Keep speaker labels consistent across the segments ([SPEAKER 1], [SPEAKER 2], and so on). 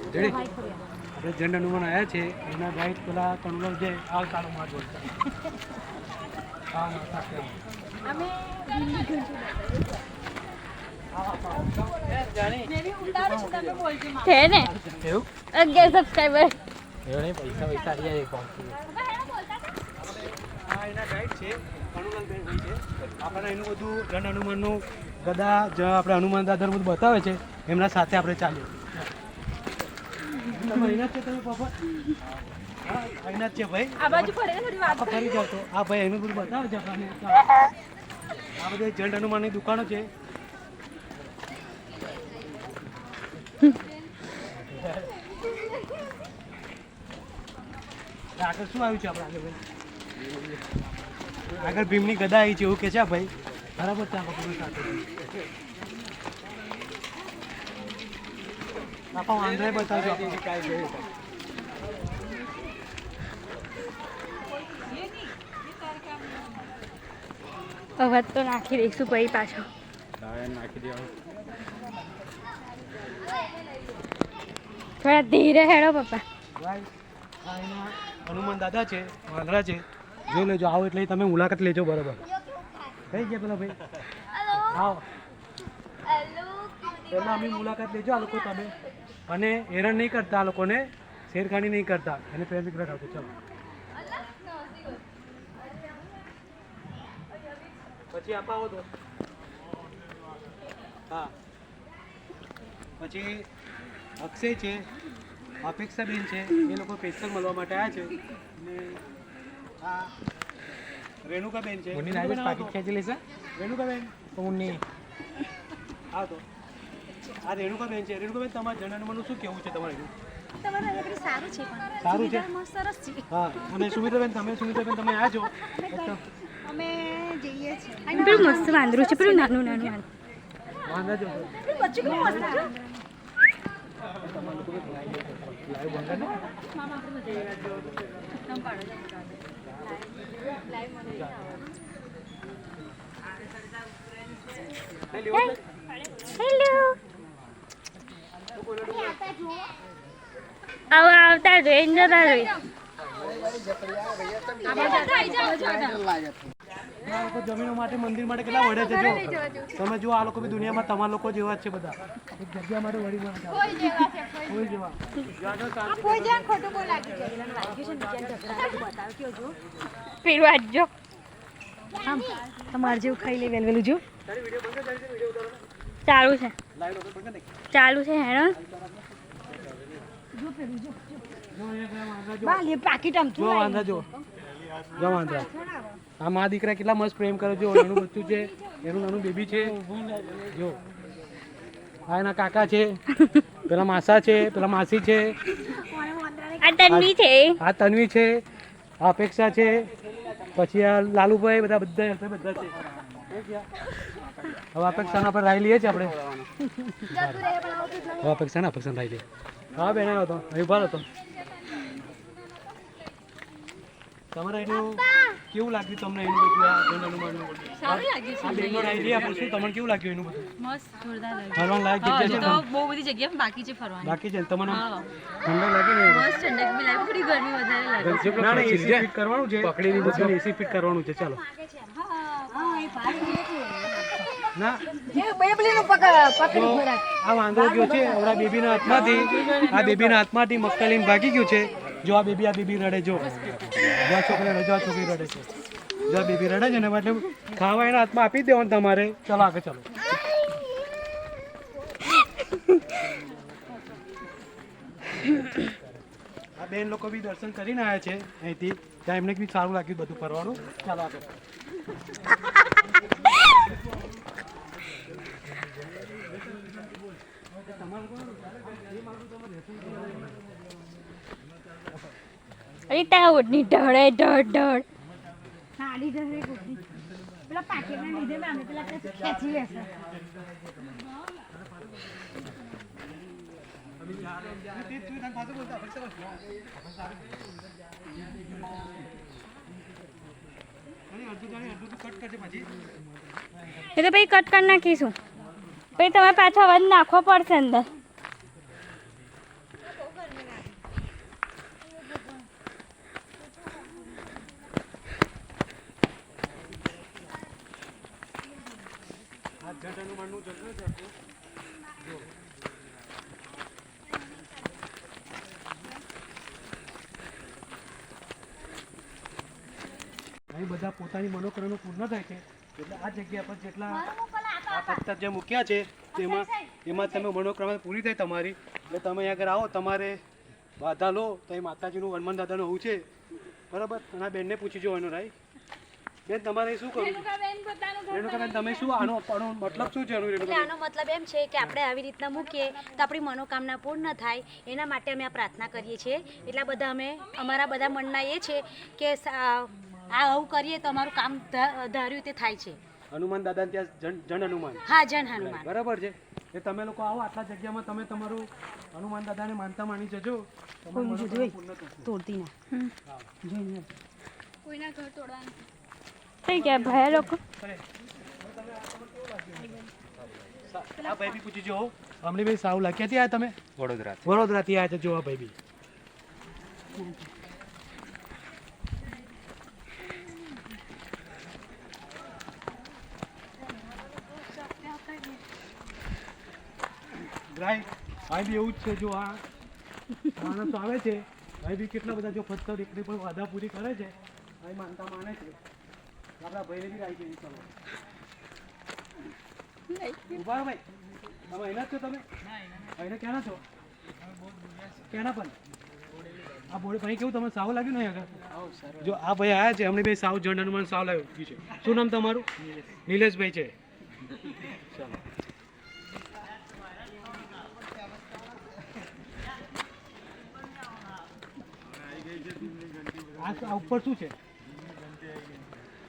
[SPEAKER 1] આપણે જંડ હનુમાન આવ્યા છે એના ગાઈડ પેલા કનુલર જે આ કાળો માં બોલતા
[SPEAKER 2] છે ને 11 સબસ્ક્રાઇબર
[SPEAKER 1] પૈસા એના ગાઈડ છે કનુલલબેન છે આપણે એનું બધું જંડ હનુમાનનું ગદા જે આપણે હનુમાન દાદા બધું બતાવે છે એમના સાથે આપણે ચાલીએ અહીંના છે તમે પાપા અહીંના જ છે ભાઈ
[SPEAKER 2] આ બાજુ ફરે થોડી વાત
[SPEAKER 1] ફરી જાવ તો આ ભાઈ એનું બધું બતાવે છે આપણને આ બધી જંડ હનુમાનની દુકાનો છે આગળ શું આવ્યું છે આપણે આગળ ભાઈ આગળ ભીમની ગદા આવી છે એવું કે છે ભાઈ બરાબર છે આપણે સાથે આપા વાંદરા બતાવજો
[SPEAKER 2] અવાજ તો નાખી દઈશું પછી પાછો
[SPEAKER 1] નાખી દેવાનું
[SPEAKER 2] થોડા ધીરે હેડો પપ્પા
[SPEAKER 1] હનુમાન દાદા છે વાંદરા છે જોઈ લેજો આવો એટલે તમે મુલાકાત લેજો બરાબર કઈ ગયા પેલા ભાઈ આવો પહેલાં અમે મુલાકાત લેજો આ લોકો તમે અને હેરાન નહીં કરતા આ લોકોને શેરખાની નહીં કરતા એને પ્રેમ વિગ્રહ આપો ચાલો પછી આપાવો તો હા પછી અક્ષય છે અપેક્ષાબેન છે એ લોકો સ્પેશિયલ મળવા માટે આવ્યા છે અને આ રેણુકાબેન છે પાકીટ ખેંચી લેશે રેણુકાબેન ઉની હા તો આ રેણુકાબેન છે રેણુકાબેન તમારા જંડ હનુમાનનું શું કેવું છે તમારું
[SPEAKER 2] સારું છે
[SPEAKER 1] સારું છે
[SPEAKER 2] સરસ છે
[SPEAKER 1] હા અને સુમિત્રાબેન તમે આવ્યા છો
[SPEAKER 2] અમે જઈએ છીએ પેલું મસ્ત વાંદરું છે પેલું નાનું નાનું
[SPEAKER 1] વાંદરા જો
[SPEAKER 2] બચ્ચું કેવું મસ્ત છે હેલો આવતા જોઈ જતા જોઈ
[SPEAKER 1] જમીનો માટે મંદિર માટે કેટલા વડે છે જો તમે જો આ લોકો બી દુનિયામાં તમારા લોકો જેવા જ છે બધા એક જગ્યા માટે વડી કોઈ જેવા
[SPEAKER 2] પેલું આજજો તમારે જેવું ખાઈ લે વેલવેલું જો ચાલુ છે હેડો
[SPEAKER 1] વાંદરા આ મા દીકરા કેટલા મસ્ત પ્રેમ કરે જો એનું બચ્ચું છે એનું નાનું બેબી છે જો આ એના કાકા છે પેલા માસા છે પેલા માસી છે
[SPEAKER 2] આ તન્વી છે
[SPEAKER 1] આ અપેક્ષા છે પછી આ લાલુભાઈ બધા છે હવે અપેક્ષાના પર રાઈ લઈએ છીએ આપણે હવે અપેક્ષાના રાઈ લઈએ હા બેન આવ્યો હતો અહીં ઉભા હતો તમારે એનું કેવું લાગ્યું તમને એનું બધું આ જંડ હનુમાનનું
[SPEAKER 2] સારું લાગ્યું છે
[SPEAKER 1] બેનનો રાઈ આપણે શું તમને કેવું લાગ્યું એનું બધું
[SPEAKER 2] મસ્ત જોરદાર લાગ્યું
[SPEAKER 1] ફરવાનું લાયક જગ્યા છે
[SPEAKER 2] તો બહુ બધી જગ્યા બાકી છે ફરવાની
[SPEAKER 1] બાકી છે તમને ઠંડક લાગી ને
[SPEAKER 2] મસ્ત ઠંડક બી લાગે થોડી ગરમી વધારે લાગે
[SPEAKER 1] ના ના એસી ફિટ કરવાનું છે પકડીની બધું એસી ફિટ કરવાનું છે ચાલો ના આ વાંદરો ગયો છે આપણા બેબીના હાથમાંથી મક્કા લઈને ભાગી ગયું છે જો આ બેબી રડે જો આ છોકરી રડે છે જો આ બેબી રડે છે ને એટલે ખાવા એના હાથમાં આપી દેવાનું તમારે ચાલો આગળ ચાલો આ બેન લોકો બી દર્શન કરીને આવ્યા છે અહીંથી ત્યાં એમને બી સારું લાગ્યું બધું ફરવાનું ચાલો આગળ
[SPEAKER 2] રીતા ઓઢની ઢળે ઢળ નાડી ઢળે ઓઢની પેલા પાકેટના લીધે અમે પેલા ખેંચી લેશે એ તો પછી કટ કરી નાખીશું પછી તમારે પાછો અવાજ નાખવો પડશે અંદર
[SPEAKER 1] જૂનું જંગલ છે આખું. જો. અહીં બધા પોતાની મનોકામના પૂર્ણ થાય છે એટલે આ જગ્યા પર જેટલા આ પથ્થર જે મૂક્યા છે એમાં તમે મનોકામના પૂરી થાય તમારી એટલે તમે અહીંયા આગળ આવો તમારે બાધા લો તો એ માતાજીનું હનુમાન દાદાનું હોવું છે બરાબર અને આ બેનને પૂછી જોવાનું રાઈ બેન તમારે શું કરવું રેણુકાબેન તમે શું આનો મતલબ શું છે આનું
[SPEAKER 3] એટલે
[SPEAKER 1] રેણુકાબેન?
[SPEAKER 3] આનો મતલબ એમ છે કે આપણે આવી રીતના મૂકીએ તો આપણી મનોકામના પૂર્ણ થાય એના માટે અમે આ પ્રાર્થના કરીએ છીએ એટલા બધા અમે અમારા બધા મનના એ છે કે આ આવું કરીએ તો અમારું કામ ધાર્યું તે થાય છે.
[SPEAKER 1] હનુમાન દાદા ત્યાં જન હનુમાન
[SPEAKER 3] હા, જન હનુમાન.
[SPEAKER 1] બરાબર છે એ તમે લોકો આવો આટલા જગ્યામાં તમે તમારું હનુમાન દાદાને માનતા માની જજો તમારું મનોકામના પૂર્ણ થશે.
[SPEAKER 3] તોડતી ના
[SPEAKER 1] હા.
[SPEAKER 3] જોઈને
[SPEAKER 2] કોઈના ઘર તોડવાનું થઈ ગયા ભાઈ લોકો.
[SPEAKER 1] આ ભાઈ બી પૂછી જો અમલીભાઈ સાવલા ક્યાંથી આવ્યા તમે? વડોદરાથી આવ્યા છે જો આ ભાઈ બી. રાઈટ અહીં બી એવું જ છે જો આ માણસો આવે છે અહીં બી કેટલા બધા જો પથ્થર એકની પણ વાદા પૂરી કરે છે અહીં માનતા માને છે આપણા ભાઈને બી રાઈ ગઈ ચલો ઉભા રહો ભાઈ તમે અહીંના જ છો તમે અહીંના ક્યાંના છો ક્યાંના પણ આ બોડી ભાઈ કેવું તમને સાવ લાગ્યું નહીં આગળ જો આ ભાઈ આવ્યા છે અમને ભાઈ સાવ જણ હનુમાન સાવ લાવ્યું છે શું નામ તમારું? નિલેશભાઈ છે ચાલો આ ઉપર શું છે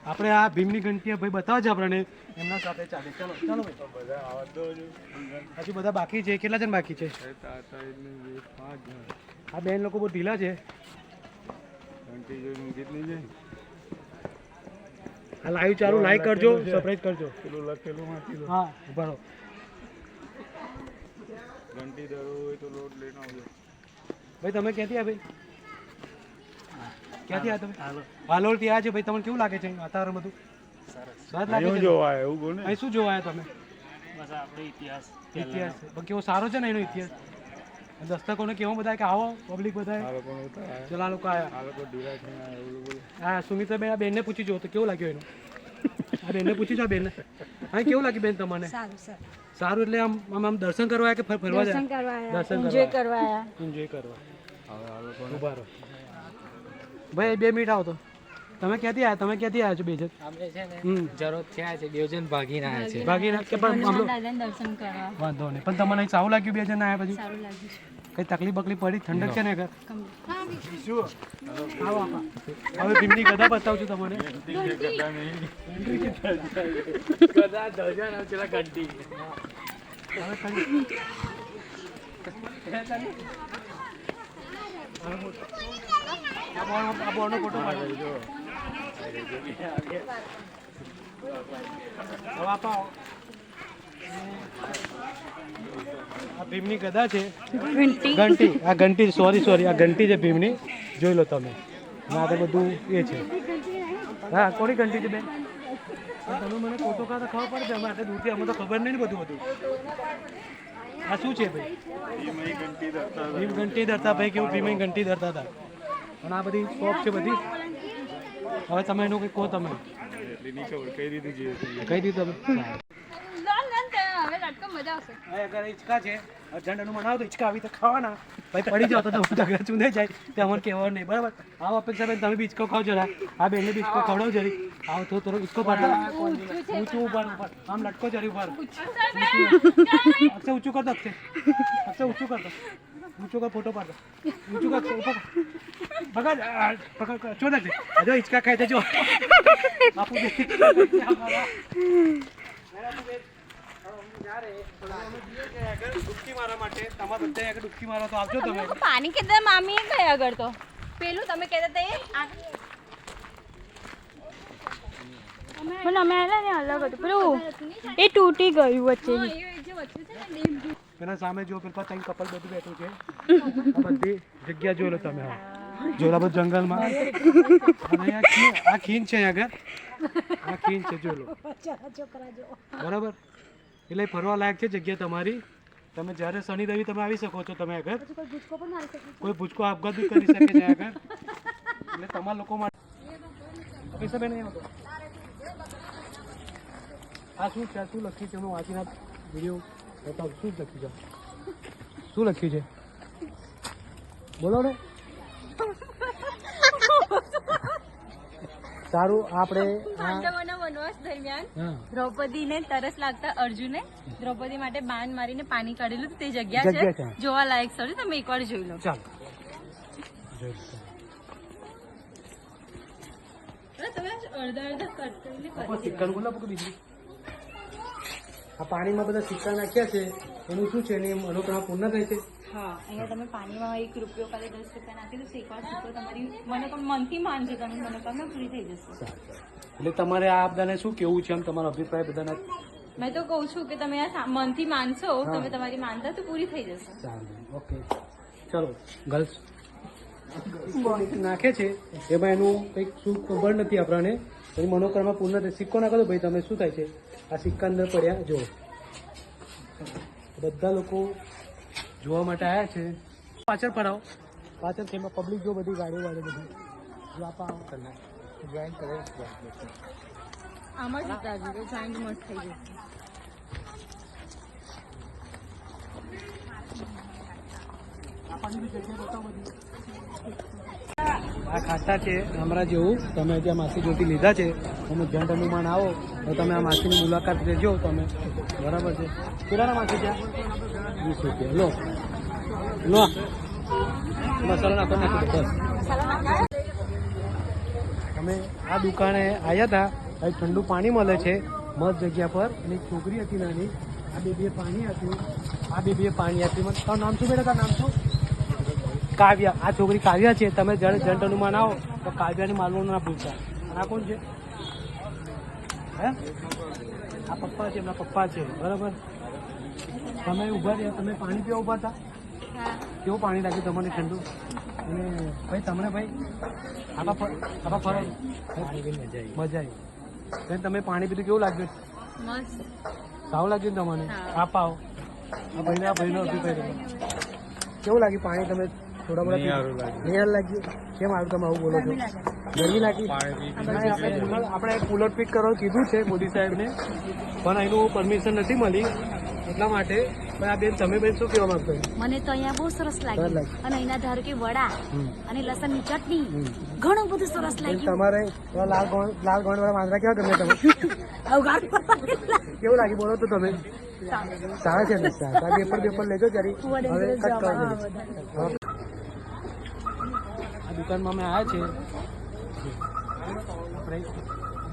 [SPEAKER 1] આપણે આ ભીમની ઘંટી ભાઈ બતાવે છે આપણને એમના સાથે ચાલે ચલો ચાલો ભાઈ હજુ બધા બાકી છે કેટલા જણ બાકી છે? આ બેન લોકો બહુ ઢીલા છે આ લાઈવ ચાલુ લાઈક કરજો સબસ્ક્રાઇબ કરજો હા ઉભા રહો ભાઈ તમે ક્યાંથી આ ભાઈ ક્યાંથી આ તમે હાલોલ થી આવ્યા છે ભાઈ તમને કેવું લાગે છે વાતાવરણ બધું સરસ લાગે છે? અહીં શું જોવા આવ્યા તમે? ઇતિહાસ પણ કેવો સારો છે ને એનો ઇતિહાસ દસ્તકોને કેવો બધા કે આવો પબ્લિક બધા ચલા લોકો આવ્યા હા સુમિત્રાબેન આ બેનને પૂછી જો તો કેવું લાગ્યું એનું આ બેનને પૂછી જો બેનને હા કેવું લાગ્યું બેન તમને? સારું એટલે આમ આમ દર્શન કરવા આવ્યા કે ફરવા
[SPEAKER 2] દર્શન
[SPEAKER 1] જાય?
[SPEAKER 2] કરવા આયા,
[SPEAKER 1] દર્શન
[SPEAKER 2] એન્જોય કરવા આયા.
[SPEAKER 1] એન્જોય કરવા ઉભા રહો ભાઈ 2 મિનિટ આવો તો તમે ક્યાંથી આવ્યા? તમે ક્યાંથી આવ્યા છો બે જણ?
[SPEAKER 4] આપણે છે ને જરૂર થયા છે બેવજન ભાગીને આવ્યા છે
[SPEAKER 1] ભાગીને કે પણ આમ
[SPEAKER 2] દાદાને દર્શન કરવા
[SPEAKER 1] વાંધો નહીં પણ તમને અહીં સારું લાગ્યું બે જણ આવ્યા પછી?
[SPEAKER 2] સારું લાગ્યું છે.
[SPEAKER 1] કઈ તકલીફ બકલીફ પડી? ઠંડક છે ને ઘર? શું આવો આપા હવે ભીમની ગદા બતાવું છું તમને
[SPEAKER 4] કદા દર્જન પેલા ઘંટી
[SPEAKER 1] હવે કરી આ બોર્ડનો ફોટો પાડો હવે આપા આ ભીમની ગદા છે ઘંટી આ ઘંટી સોરી આ ઘંટી છે ભીમની જોઈ લો તમે આ તો બધું એ છે હા કોની ઘંટી છે બેન તમે મને ફોટો કાઢતા ખબર પડે છે અમે આટલે દૂરથી અમને તો ખબર નહીં ને બધું આ શું છે ભાઈ? ભીમ ઘંટી ધરતા ભાઈ કેવું ભીમ ઘંટી ધરતા હતા પણ આ બધી શોપ છે બધી હવે તમે એનું કંઈક કહો તમે કહી દીધું તમે
[SPEAKER 2] હવે લટકો મજા આવશે.
[SPEAKER 1] અગર હિંચકા છે અર્જન્ટ હનુમાન આવો તો હિંચકા આવી તો ખાવાના ભાઈ પડી જાવ તો તમે ઘર ચૂંધે જાય તે અમને કહેવાનું નહીં બરાબર આવો અપેક્ષા બેન તમે બી હિંચકો ખાવ જરા આ બેનને બી હિંચકો ખવડાવ જરી આવો તો થોડો હિંચકો પાડો ઊંચું ઉપર આમ લટકો જરી ઉપર અક્ષય ઊંચું કર દો અક્ષય ઊંચું કર દો ઊંચું કર ફોટો પાડો ઊંચું કર ઉપર પકડ પકડ ચો નાખજે જો હિંચકા ખાય જો બાપુ ડૂબકી મારવા માટે તમારે બધા આગળ ડૂબકી મારવા તો આવજો તમે
[SPEAKER 2] પાણી કીધા મામી ગયા આગળ તો પેલું તમે કહેતા હતા પણ અમે આલા ને અલગ હતું પેલું એ તૂટી ગયું વચ્ચે
[SPEAKER 1] એના સામે જો પેલા ત્રણ કપલ બધું બેઠું છે આ બધી જગ્યા જોઈ લો તમે હા જોઈ લો બધું જંગલમાં અને આ ખીણ છે આગળ આ ખીણ છે જોઈ લો બરાબર એટલે ફરવા લાયક છે જગ્યા તમારી. તમે જ્યારે શનિ રવિ તમે આવી શકો છો તમે આગળ.
[SPEAKER 3] કોઈ ભૂચકો પણ મારી શકે
[SPEAKER 1] કોઈ ભૂચકો આપઘાત બી કરી શકે છે આગળ. એટલે તમારા લોકો માટે પૈસા બેન અહીંયા હતો. આ શું છે? શું લખ્યું છે? હું વાંચીને વિડીયો બતાવું. શું લખ્યું છે? શું લખ્યું છે? બોલો ને. સારું, આપણે
[SPEAKER 5] પાંડવોના વનવાસ દરમિયાન દ્રૌપદીને તરસ લાગતા અર્જુને દ્રૌપદી માટે બાણ મારીને પાણી કાઢેલું હતું. તે જગ્યા
[SPEAKER 1] જગ્યા
[SPEAKER 5] છે
[SPEAKER 1] છે.
[SPEAKER 5] જોવાલાયક સ્થળ છે. તમે એકવાર જોઈ લો.
[SPEAKER 1] ચાલો
[SPEAKER 5] તમે અડધા અડધા કટ કરીને
[SPEAKER 1] આપણે સિક્કાનું બોલા પકડી દીધું. આ પાણીમાં બધા સિક્કા નાખ્યા છે એનું શું છે? એની મનોકામના પૂર્ણ થાય છે.
[SPEAKER 5] હા, અહીંયા તમે પાણીમાં 1 રૂપિયો કાલે 10 રૂપિયા નાખી દો. એકવાર સિક્કો તમારી મનથી માનજો, તમે મનોકામના પૂરી થઈ જશે.
[SPEAKER 1] એટલે તમારે આ બધાને શું કેવું છે? આમ તમારો અભિપ્રાય બધાના.
[SPEAKER 5] મેં તો કહું છું કે તમે આ મનથી માનશો, તમે તમારી માનતા તો પૂરી થઈ જશે.
[SPEAKER 1] સારું, ઓકે. ચલો ગર્લ્સ નાખે છે એમાં એનું કંઈક શું ખબર નથી આપણને. એની મનોકામના પૂર્ણ થાય. સિક્કો નાખો તો ભાઈ તમે શું થાય છે? આ સિક્કા અંદર પડ્યા જો બધા લોકો જોવા માટે આવ્યા છે. પાછળ ફરાવો, પાછળ છે એમાં પબ્લિક જો બધી ગાડીઓ વાળી બધી જો આપા જોઈન કરે.
[SPEAKER 5] આમાં જ ઉતારજો, જોઈન્ટ મસ્ત થઈ જશે.
[SPEAKER 1] આ ખાતા છે અમારા જેવું. તમે ત્યાં માસી જોતી લીધા છે. તમે જન હનુમાન આવો તો તમે આ માસીની મુલાકાત લેજો તમે. બરાબર છે. કેટલાના માસી ત્યાં? 20 રૂપિયા. લો લો મસાલો નાખો નાખો બસ. અમે આ દુકાને આવ્યા હતા. અહીં ઠંડુ પાણી મળે છે મસ્ત જગ્યા પર. અને એક છોકરી હતી નાની. આ બે પાણી હતી. આ બે પાણી હતી. તારું નામ શું બેટા? તારું નામ શું? કાવ્યા. આ છોકરી કાવ્યા છે. તમે જ્યારે જન હનુમાન આવો તો કાવ્યાની માલવાનું ના ભૂલતા. આ કોણ છે? હે આ પપ્પા છે. એમના પપ્પા છે. બરાબર. તમે ઊભા રહ્યા. તમે પાણી પીવા ઊભા હતા. કેવું પાણી લાગ્યું તમને ઠંડુ? અને ભાઈ તમને ભાઈ આપા ફરો મજા આવી. તમે પાણી પીધું કેવું લાગ્યું?
[SPEAKER 5] મસ્ત.
[SPEAKER 1] સારું લાગ્યું ને તમને? આપ આવો. આ ભાઈનો અભિપ્રાય કેવું લાગ્યું પાણી? તમે થોડા બધા નહીં લાગ્યું? કેમ આવ્યું? તમે આવું બોલો છો? ગરમી લાગી? આપણે કુલર ફિટ કરવાનું કીધું છે મોદી સાહેબને, પણ એનું પરમિશન નથી મળી. એટલા માટે પણ આ બેન તમે બેન શું કહેવા માંગતો?
[SPEAKER 3] મને તો અહીંયા બહુ સરસ લાગ્યું. અને અહીંના ધારો કે વડા અને લસણની ચટણી ઘણું બધું સરસ લાગ્યું.
[SPEAKER 1] તમારે લાલ ગોંડ વાળા માંદરા કેવા ગમે તમે? કેવું લાગ્યું બોલો તો તમે? સારા છે ને? સારા પેપર લેજો જરી. હવે કટ કરો. આ દુકાનમાં અમે આવ્યા છે. આપણે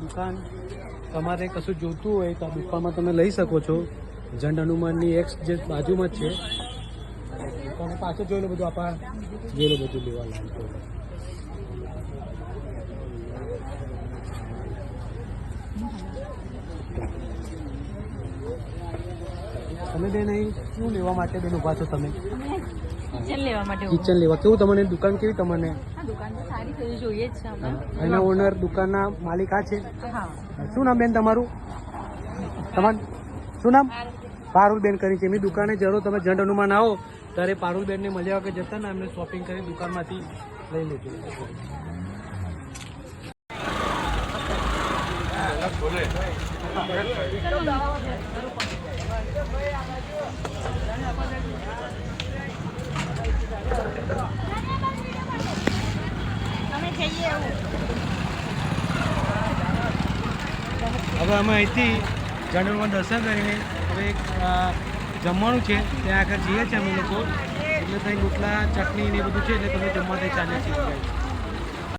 [SPEAKER 1] દુકાન તમારે કશું જોતું હોય તો આ દુકાનમાં તમે લઈ શકો છો. જન હનુમાનની એક જે બાજુમાં જ છે. તમે પાછળ જોઈ લો બધું. આપા જોઈ લો બધું લેવા લાગે. તમે બેન અહીં શું લેવા માટે બેન ઉભા છો તમે?
[SPEAKER 5] કિચન લેવા માટે.
[SPEAKER 1] કિચન લેવા. કેવું તમને દુકાન કેવી તમને?
[SPEAKER 5] આ દુકાન તો સારી છે, જોઈએ જ છે અમે.
[SPEAKER 1] એના ઓનર દુકાનના માલિક આ છે.
[SPEAKER 5] હા.
[SPEAKER 1] શું નામ બેન તમારું? તમારું શું નામ? પારુલબેન કરી છે. એમની દુકાને જરૂર તમે જન હનુમાન આવો ત્યારે પારુલબેનને મળ્યા વગર જતા ને એમને શોપિંગ કરી દુકાનમાંથી લઈ લેજો. હવે અમે અહીંથી જન હનુમાન દર્શન કરીને હવે એક જમવાનું છે ત્યાં આગળ જઈએ છીએ અમે લોકો. એટલે ત્યાં રોટલા ચટણી ને એ બધું છે એટલે તમે જમવા ત્યાં ચાલે છે.